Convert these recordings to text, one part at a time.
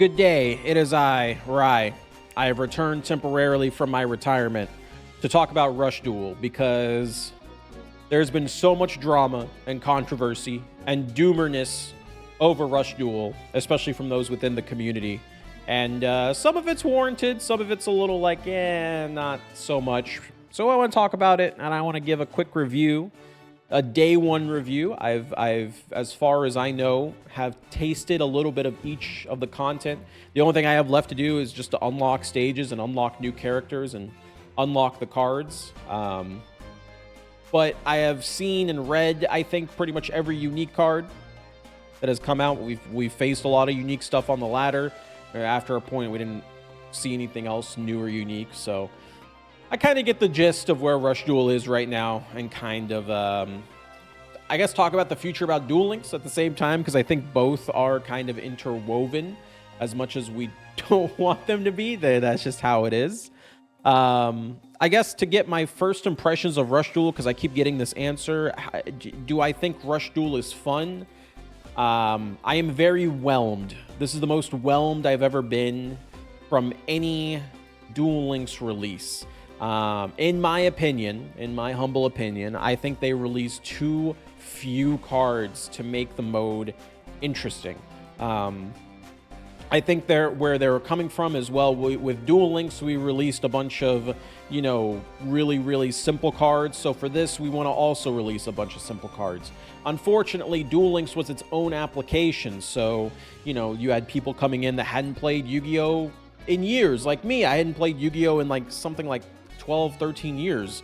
Good day, it is I, Rai. I have returned temporarily from my retirement to talk about Rush Duel because there's been so much drama and controversy and doomerness over Rush Duel, especially from those within the community. And some of it's warranted, some of it's a little like, not so much. So I want to talk about it, and I want to give a quick review, a day one review. I've, as far as I know, have tasted a little bit of each of the content. The only thing I have left to do is just to unlock stages and unlock new characters and unlock the cards. But I have seen and read, I think, pretty much every unique card that has come out. We've faced a lot of unique stuff on the ladder. After a point, we didn't see anything else new or unique, so I kind of get the gist of where Rush Duel is right now, and kind of, I guess, talk about the future about Duel Links at the same time, because I think both are kind of interwoven as much as we don't want them to be. That's just how it is. I guess to get my first impressions of Rush Duel, because I keep getting this answer, do I think Rush Duel is fun? I am very whelmed. This is the most whelmed I've ever been from any Duel Links release. In my opinion, in my humble opinion, I think they released too few cards to make the mode interesting. I think where they were coming from as well. With Duel Links, we released a bunch of, really, really simple cards. So for this, we want to also release a bunch of simple cards. Unfortunately, Duel Links was its own application. So, you had people coming in that hadn't played Yu-Gi-Oh! In years. Like me, I hadn't played Yu-Gi-Oh! In something like 12, 13 years.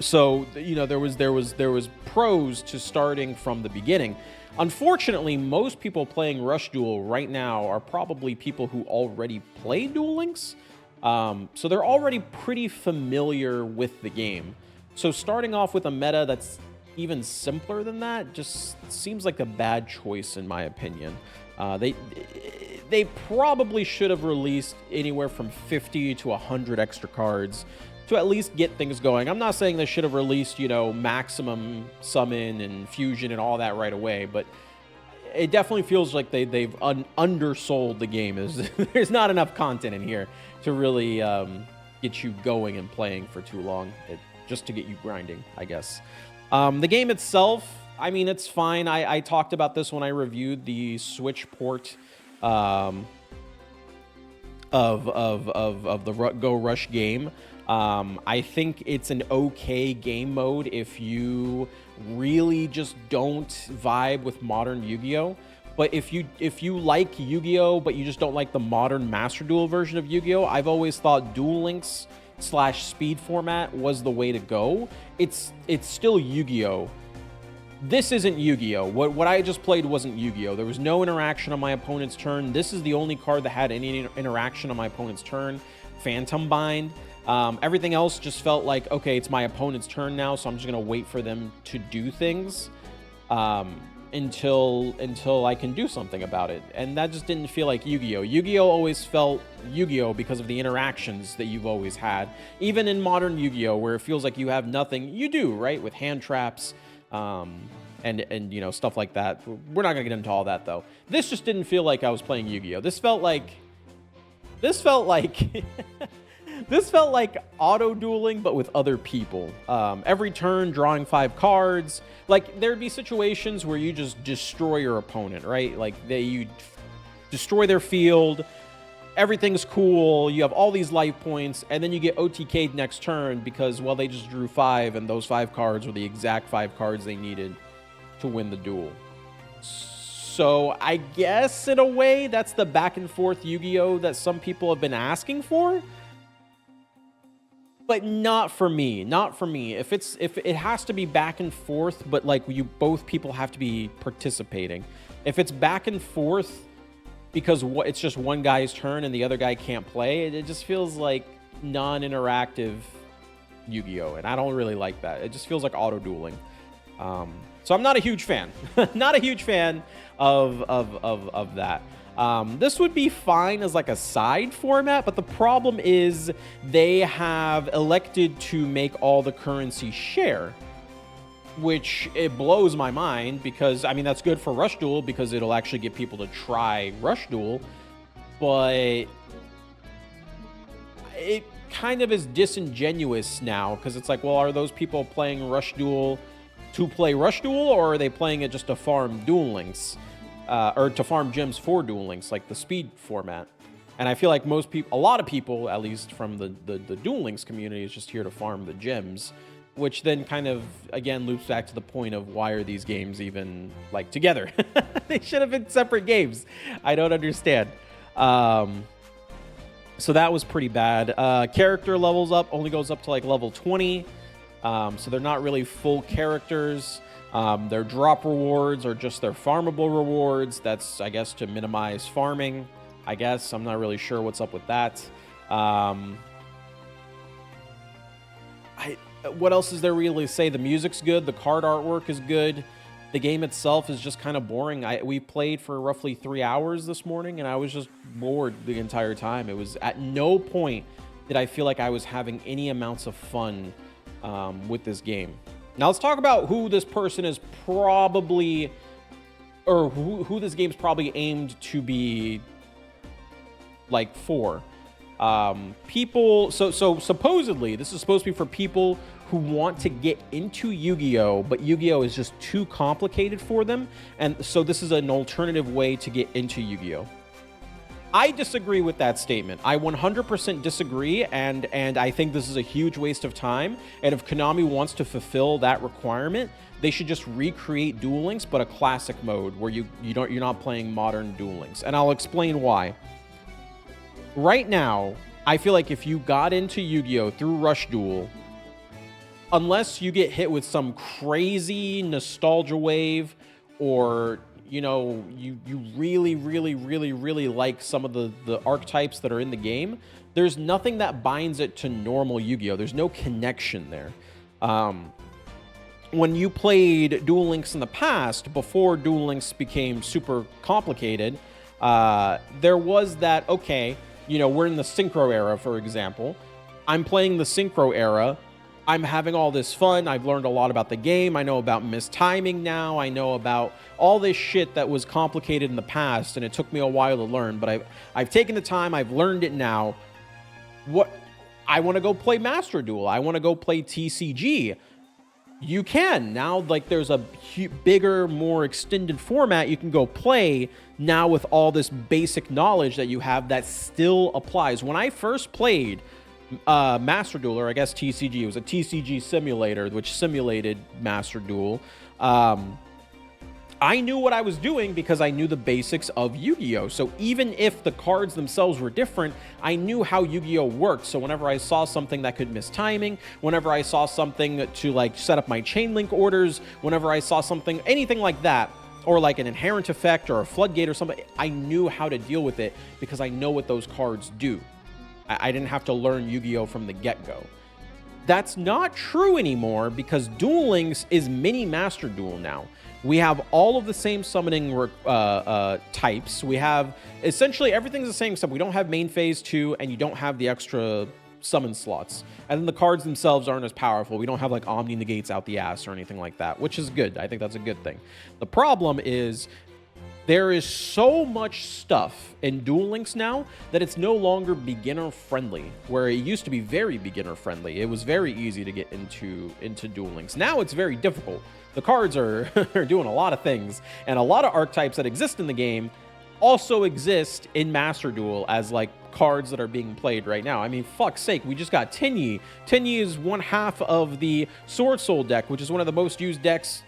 So, there was pros to starting from the beginning. Unfortunately, most people playing Rush Duel right now are probably people who already play Duel Links. So they're already pretty familiar with the game. So starting off with a meta that's even simpler than that just seems like a bad choice, in my opinion. They probably should have released anywhere from 50 to 100 extra cards to at least get things going. I'm not saying they should have released, maximum summon and fusion and all that right away, but it definitely feels like they've undersold the game. There's not enough content in here to really get you going and playing for too long, just to get you grinding, I guess. The game itself, I mean, it's fine. I talked about this when I reviewed the Switch port of the Go Rush game. I think it's an okay game mode if you really just don't vibe with modern Yu-Gi-Oh! But if you like Yu-Gi-Oh! But you just don't like the modern Master Duel version of Yu-Gi-Oh! I've always thought Duel Links / speed format was the way to go. It's still Yu-Gi-Oh! This isn't Yu-Gi-Oh! What I just played wasn't Yu-Gi-Oh! There was no interaction on my opponent's turn. This is the only card that had any interaction on my opponent's turn. Phantom Bind. Everything else just felt like, okay, it's my opponent's turn now, so I'm just going to wait for them to do things until I can do something about it. And that just didn't feel like Yu-Gi-Oh! Yu-Gi-Oh! Always felt Yu-Gi-Oh! Because of the interactions that you've always had. Even in modern Yu-Gi-Oh! Where it feels like you have nothing, you do, right? With hand traps and stuff like that. We're not going to get into all that, though. This just didn't feel like I was playing Yu-Gi-Oh! This felt like this felt like auto-dueling, but with other people. Every turn, drawing 5 cards. Like, there'd be situations where you just destroy your opponent, right? Like, you destroy their field, everything's cool, you have all these life points, and then you get OTK'd next turn because, well, they just drew 5, and those 5 cards were the exact 5 cards they needed to win the duel. So, I guess, in a way, that's the back-and-forth Yu-Gi-Oh! That some people have been asking for. But not for me. Not for me. If it has to be back and forth, but like both people have to be participating. If it's back and forth because it's just one guy's turn and the other guy can't play, it just feels like non-interactive Yu-Gi-Oh! And I don't really like that. It just feels like auto-dueling. So I'm not a huge fan. Not a huge fan of that. This would be fine as like a side format, but the problem is they have elected to make all the currency share. which it blows my mind because, I mean, that's good for Rush Duel because it'll actually get people to try Rush Duel, but it kind of is disingenuous now because it's like, well, are those people playing Rush Duel to play Rush Duel, or are they playing it just to farm Duel Links, or to farm gems for Duel Links, like the speed format? And I feel like most people, a lot of people, at least from the Duel Links community, is just here to farm the gems, which then kind of, again, loops back to the point of why are these games even, like, together? They should have been separate games. I don't understand. So that was pretty bad. Character levels up only goes up to, like, level 20. So they're not really full characters. Their drop rewards are just their farmable rewards. That's, I guess, to minimize farming. I guess. I'm not really sure what's up with that. What else is there really to say? The music's good. The card artwork is good. The game itself is just kind of boring. We played for roughly 3 hours this morning, and I was just bored the entire time. It was at no point did I feel like I was having any amounts of fun with this game. Now let's talk about who this person is probably, or who this game's probably aimed to be, like, for. People, so supposedly this is supposed to be for people who want to get into Yu-Gi-Oh, but Yu-Gi-Oh is just too complicated for them, and so this is an alternative way to get into Yu-Gi-Oh. I disagree with that statement. I 100% disagree, and I think this is a huge waste of time. And if Konami wants to fulfill that requirement, they should just recreate Duel Links, but a classic mode where you're not playing modern Duel Links. And I'll explain why. Right now, I feel like if you got into Yu-Gi-Oh through Rush Duel, unless you get hit with some crazy nostalgia wave, or you know, you really like some of the archetypes that are in the game, there's nothing that binds it to normal Yu-Gi-Oh. There's no connection there. When you played Duel Links in the past, before Duel Links became super complicated, there was that, okay, you know, we're in the Synchro era, for example. I'm playing the Synchro era. I'm having all this fun. I've learned a lot about the game. I know about mistiming now. I know about all this shit that was complicated in the past, and it took me a while to learn. But I've taken the time. I've learned it now. What I want to go play Master Duel. I want to go play TCG. You can now. Like, there's a bigger, more extended format you can go play now with all this basic knowledge that you have that still applies. When I first played Master Duel, or I guess TCG, it was a TCG simulator which simulated Master Duel. I knew what I was doing because I knew the basics of Yu-Gi-Oh! So even if the cards themselves were different, I knew how Yu-Gi-Oh! Worked. So whenever I saw something that could miss timing, whenever I saw something to, like, set up my chain link orders, whenever I saw something, anything like that, or like an inherent effect or a floodgate or something, I knew how to deal with it because I know what those cards do. I didn't have to learn Yu-Gi-Oh! From the get-go. That's not true anymore because Duel Links is mini Master Duel now. We have all of the same summoning types. We have essentially everything's the same, except we don't have main phase 2, and you don't have the extra summon slots. And then the cards themselves aren't as powerful. We don't have, like, Omni Negates out the ass or anything like that, which is good. I think that's a good thing. The problem is there is so much stuff in Duel Links now that it's no longer beginner-friendly, where it used to be very beginner-friendly. It was very easy to get into Duel Links. Now it's very difficult. The cards are, are doing a lot of things, and a lot of archetypes that exist in the game also exist in Master Duel as, like, cards that are being played right now. I mean, fuck's sake, we just got Tenyi. Tenyi is one half of the Sword Soul deck, which is one of the most used decks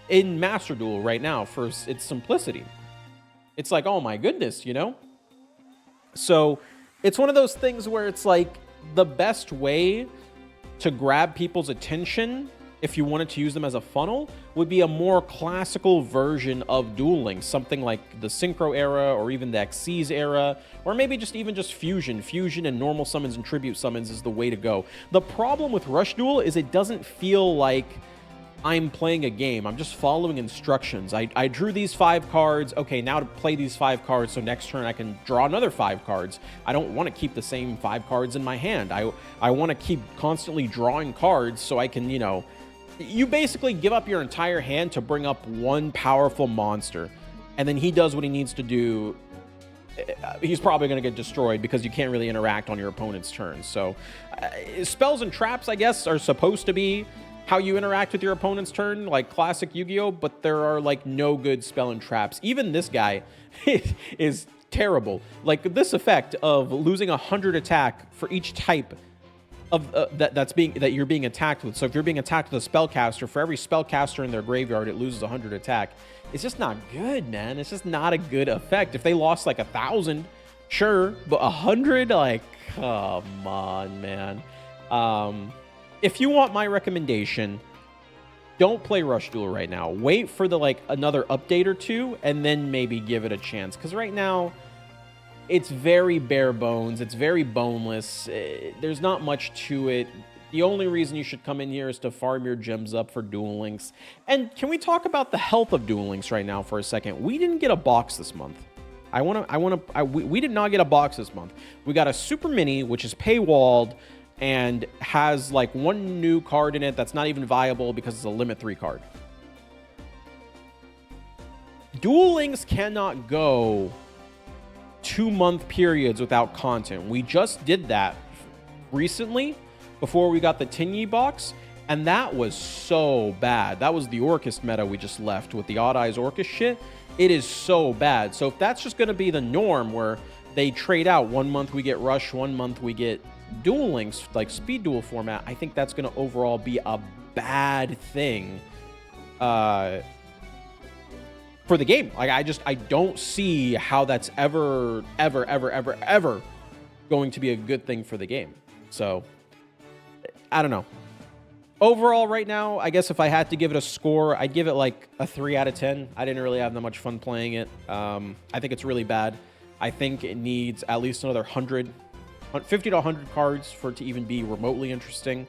in Master Duel right now for its simplicity. It's like, oh my goodness, you know? So it's one of those things where it's like the best way to grab people's attention, if you wanted to use them as a funnel, would be a more classical version of Duel Links, something like the Synchro era or even the Xyz era, or maybe just Fusion. Fusion and normal summons and tribute summons is the way to go. The problem with Rush Duel is it doesn't feel like I'm playing a game. I'm just following instructions. I drew these 5 cards. Okay, now to play these 5 cards, so next turn I can draw another 5 cards. I don't want to keep the same 5 cards in my hand. I want to keep constantly drawing cards so I can, you know, You basically give up your entire hand to bring up one powerful monster, and then he does what he needs to do. He's probably going to get destroyed because you can't really interact on your opponent's turn. So spells and traps, I guess, are supposed to be how you interact with your opponent's turn, like classic Yu-Gi-Oh, but there are like no good spell and traps. Even this guy is terrible. Like this effect of losing 100 attack for each type of that you're being attacked with. So if you're being attacked with a spellcaster, for every spellcaster in their graveyard, it loses 100 attack. It's just not good, man. It's just not a good effect. If they lost like 1,000, sure, but 100, like, come on, man. If you want my recommendation, don't play Rush Duel right now. Wait for the like another update or two, and then maybe give it a chance. Because right now, it's very bare bones. It's very boneless. There's not much to it. The only reason you should come in here is to farm your gems up for Duel Links. And can we talk about the health of Duel Links right now for a second? We didn't get a box this month. We did not get a box this month. We got a Super Mini, which is paywalled and has like one new card in it that's not even viable because it's a Limit 3 card. Duel Links cannot go 2-month periods without content. We just did that recently before we got the Tinyi box, and that was so bad. That was the Orcust meta we just left with the Odd Eyes Orcust shit. It is so bad. So if that's just going to be the norm where they trade out, 1 month we get Rush, 1 month we get Duel Links, like speed duel format, I think that's going to overall be a bad thing for the game. Like I don't see how that's ever going to be a good thing for the game. So I don't know. Overall, right now, I guess if I had to give it a score, I'd give it like a 3 out of 10. I didn't really have that much fun playing it. I think it's really bad. I think it needs at least another 50 to 100 cards for it to even be remotely interesting.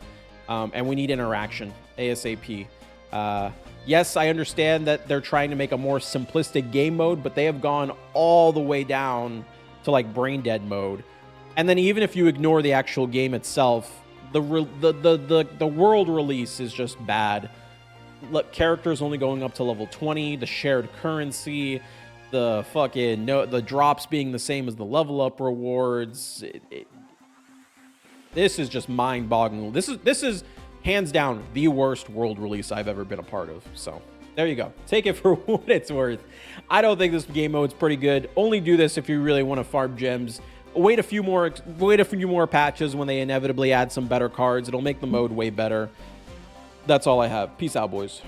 And we need interaction ASAP. Yes, I understand that they're trying to make a more simplistic game mode, but they have gone all the way down to like brain dead mode. And then even if you ignore the actual game itself, the world release is just bad. Characters only going up to level 20, the shared currency, the fucking the drops being the same as the level up rewards. This is just mind-boggling. This is hands down the worst world release I've ever been a part of. So there you go. Take it for what it's worth. I don't think this game mode's pretty good. Only do this if you really want to farm gems. Wait a few more patches when they inevitably add some better cards. It'll make the mode way better. That's all I have. Peace out, boys.